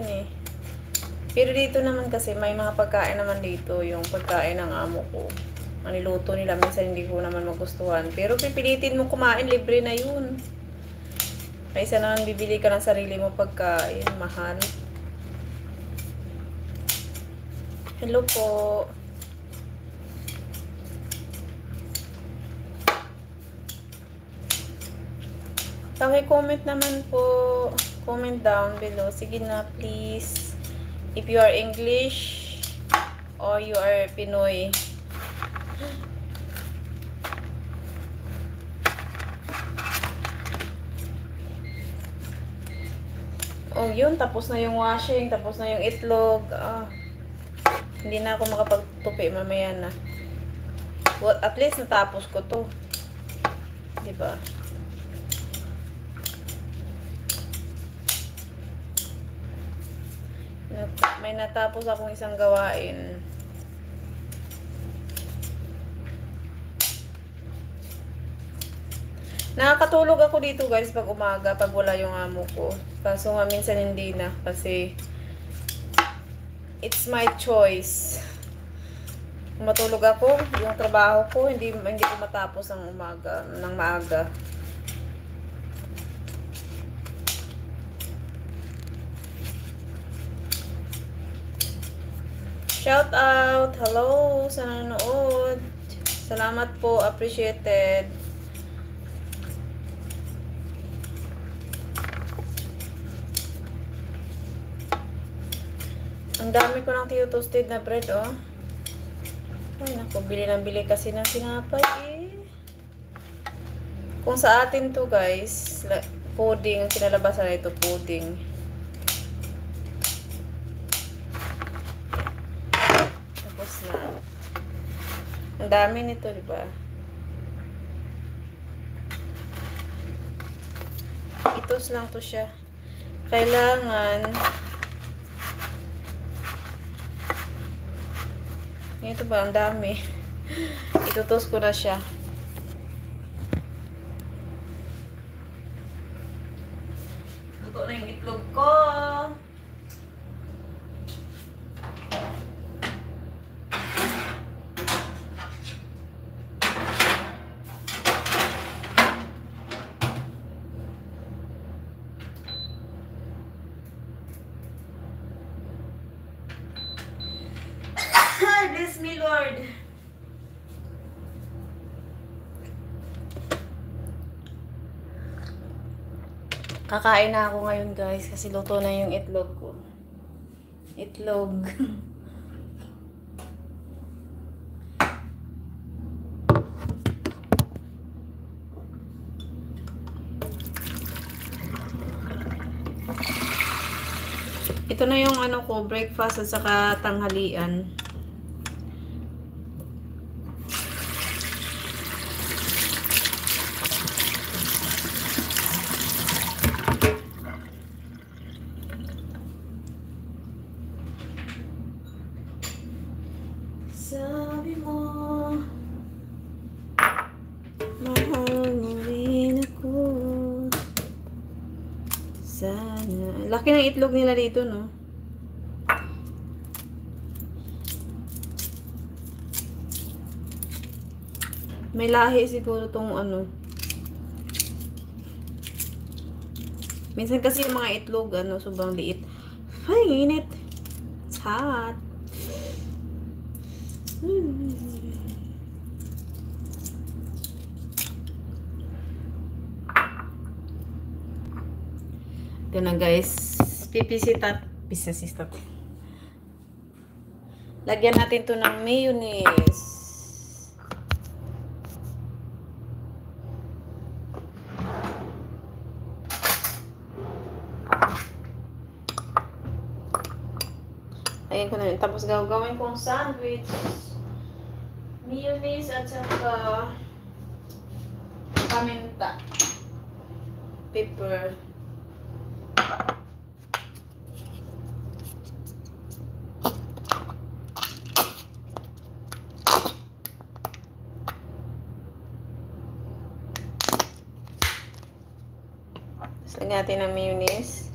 eh. Pero dito naman kasi may mga pagkain naman dito, yung pagkain ng amo ko. Ang niluto nila, minsan hindi ko naman magustuhan. Pero pipilitin mo kumain, libre na yun. Kaysa naman bibili ka ng sarili mo pagkain, mahal. Hello po. Paki-comment naman po. Comment down below. Sige na, please. If you are English or you are Pinoy. Oh, yun. Tapos na yung washing. Tapos na yung itlog. Hindi na ako makapagtupi mamaya na. Well, at least natapos ko to. Diba? May natapos akong isang gawain. Nakakatulog ako dito guys pag umaga, pag wala yung amo ko. Kaso nga minsan hindi na kasi it's my choice. Matulog ako, yung trabaho ko hindi ko matapos ng umaga, ng maaga. Shout out! Hello sa nanonood. Salamat po. Appreciated. Ang dami ko ng toasted na bread, oh. Ay, naku. Bili ng bili kasi ng sinapay, eh. Kung sa atin to, guys, pudding. Ang kinalabasan na ito, pudding. Ang dami nito, di ba? Itos lang to siya. Kailangan ito ba? Ang dami. Itutos ko na siya. Luto na yung itlog ko. Bless me, Lord. Kakain na ako ngayon, guys, kasi luto na yung itlog ko. Itlog. Ito na yung ano ko, breakfast at saka tanghalian. Sabi mo, mahal mo rin ako. Sana. Laki ng itlog nila dito, no? May lahi siguro tong ano. Minsan kasi yung mga itlog, ano, sobrang liit. Ay, init. It's hot. Ito na, guys. Pipisitat. Lagyan natin to ng mayonnaise. Ayan ko na yun. Tapos gagawin kong sandwich. Mayonnaise at saka paminta. Pepper. Tapos lagyan natin ng mayonnaise.